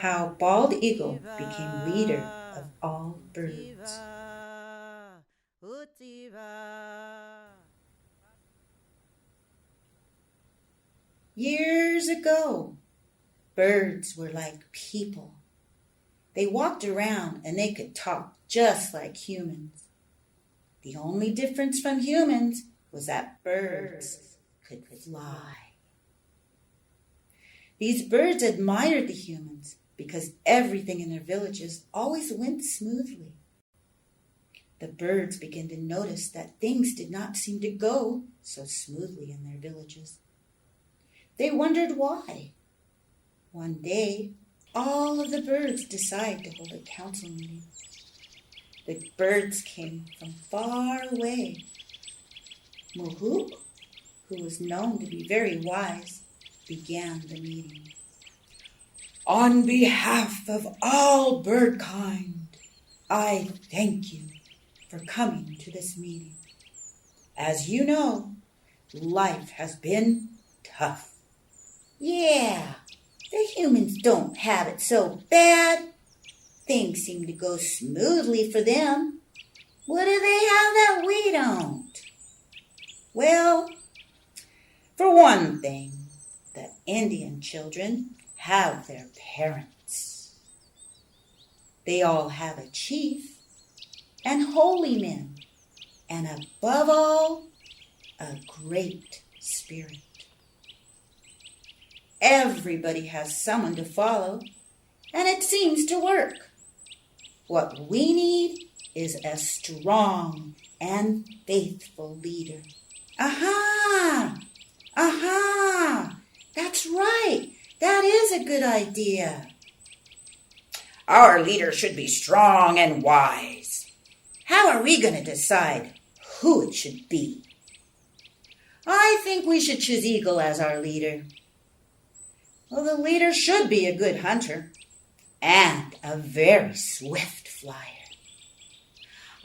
How Bald Eagle became leader of all birds. Years ago, birds were like people. They walked around and they could talk just like humans. The only difference from humans was that birds could fly. These birds admired the humans because everything in their villages always went smoothly. The birds began to notice that things did not seem to go so smoothly in their villages. They wondered why. One day, all of the birds decided to hold a council meeting. The birds came from far away. Mohuk, who was known to be very wise, began the meeting. On behalf of all bird kind, I thank you for coming to this meeting. As you know, life has been tough. Yeah, the humans don't have it so bad. Things seem to go smoothly for them. What do they have that we don't? Well, for one thing, the Indian children have their parents. They all have a chief and holy men, and above all, a great spirit. Everybody has someone to follow, and it seems to work. What we need is a strong and faithful leader. Aha! Aha! That's right. That is a good idea. Our leader should be strong and wise. How are we going to decide who it should be? I think we should choose Eagle as our leader. Well, the leader should be a good hunter and a very swift flyer.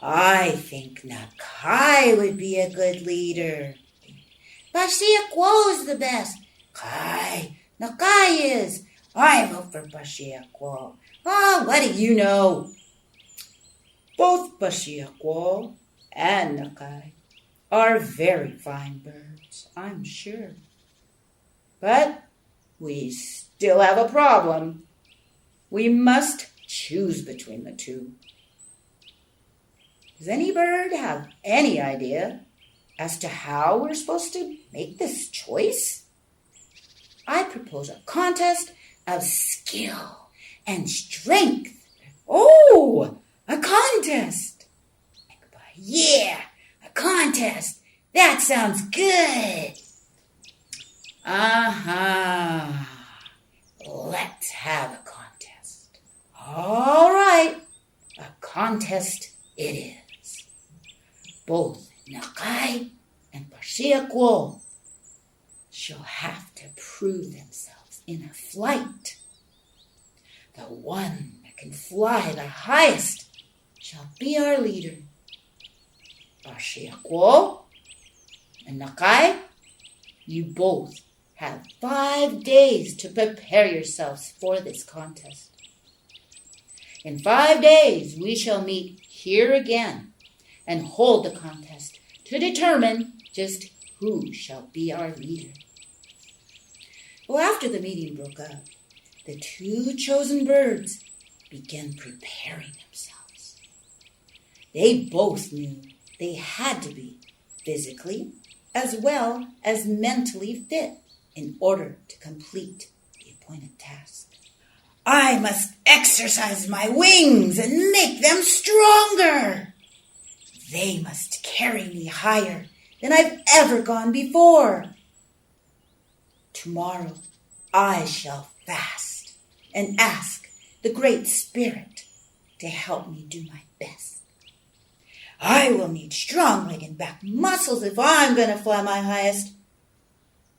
I think Nakai would be a good leader. Pashiakwo is the best. Nakai is. I vote for Pashiakwo. Oh, what do you know? Both Pashiakwo and Nakai are very fine birds, I'm sure. But we still have a problem. We must choose between the two. Does any bird have any idea as to how we're supposed to make this choice? I propose a contest of skill and strength. Oh, a contest. Yeah, a contest. That sounds good. Let's have a contest. All right, a contest it is. Both Nakai and Pashiakwo shall have to prove themselves in a flight. The one that can fly the highest shall be our leader. Pashiakwo and Nakai, you both have 5 days to prepare yourselves for this contest. In 5 days, we shall meet here again and hold the contest to determine just who shall be our leader. Well, after the meeting broke up, the two chosen birds began preparing themselves. They both knew they had to be physically as well as mentally fit in order to complete the appointed task. I must exercise my wings and make them stronger. They must carry me higher than I've ever gone before. Tomorrow I shall fast and ask the Great Spirit to help me do my best. I will need strong leg and back muscles if I'm going to fly my highest.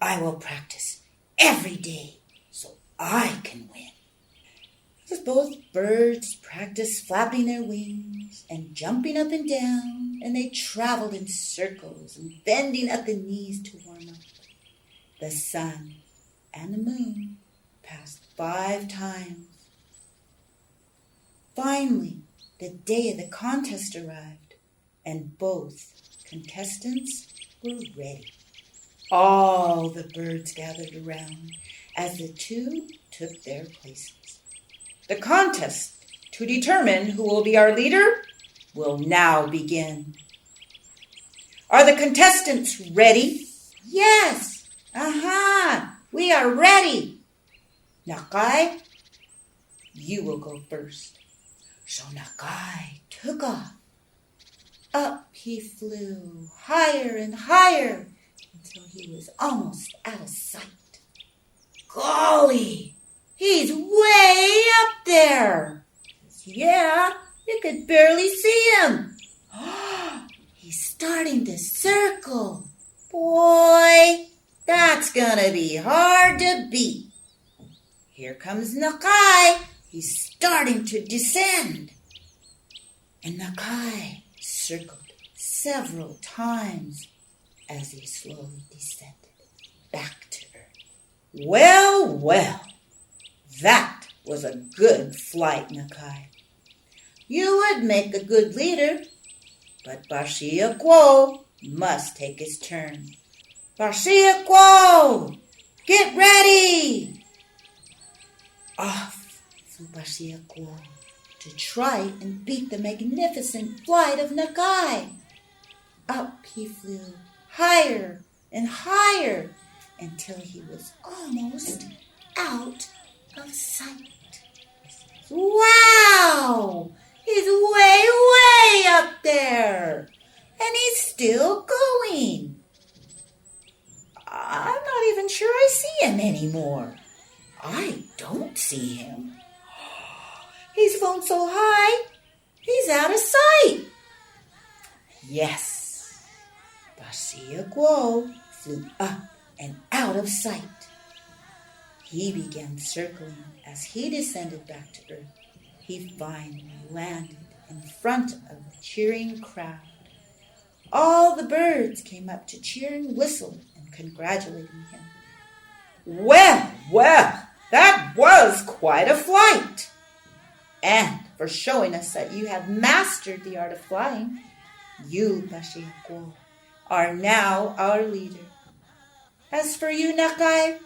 I will practice every day so I can win. As both birds practiced flapping their wings and jumping up and down, and they traveled in circles and bending at the knees to warm up, the sun and the moon passed 5 times. Finally, the day of the contest arrived, and both contestants were ready. All the birds gathered around as the two took their places. The contest to determine who will be our leader will now begin. Are the contestants ready? Yes. We are ready. Nakai, you will go first. So Nakai took off. Up he flew, higher and higher, until he was almost out of sight. Golly, he's way up there. Yeah, you could barely see him. He's starting to circle. Boy, that's gonna be hard to beat. Here comes Nakai. He's starting to descend. And Nakai circled several times as he slowly descended back to earth. Well, that was a good flight, Nakai. You would make a good leader, but Bashiakwo must take his turn. Bashiakwo, get ready! Off flew Bashiakwo to try and beat the magnificent flight of Nakai. Up he flew, higher and higher, until he was almost out of sight. Wow! He's way up there, and he's still going. I'm not even sure I see him anymore. I don't see him. He's flown so high, he's out of sight. Yes, Bashiakwo flew up and out of sight. He began circling as he descended back to earth. He finally landed in front of the cheering crowd. All the birds came up to cheer and whistle and congratulating him. Well, that was quite a flight. And for showing us that you have mastered the art of flying, you, Bashiakwo, are now our leader. As for you, Nakai,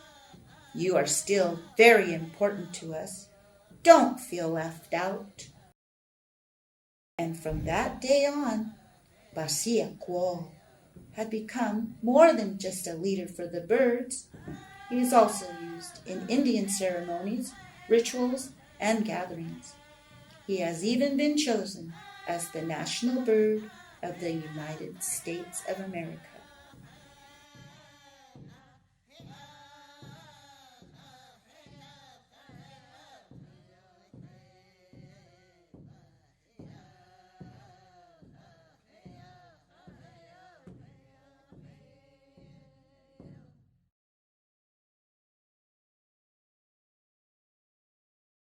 you are still very important to us. Don't feel left out. And from that day on, Bashiakwo had become more than just a leader for the birds. He is also used in Indian ceremonies, rituals, and gatherings. He has even been chosen as the national bird of the United States of America.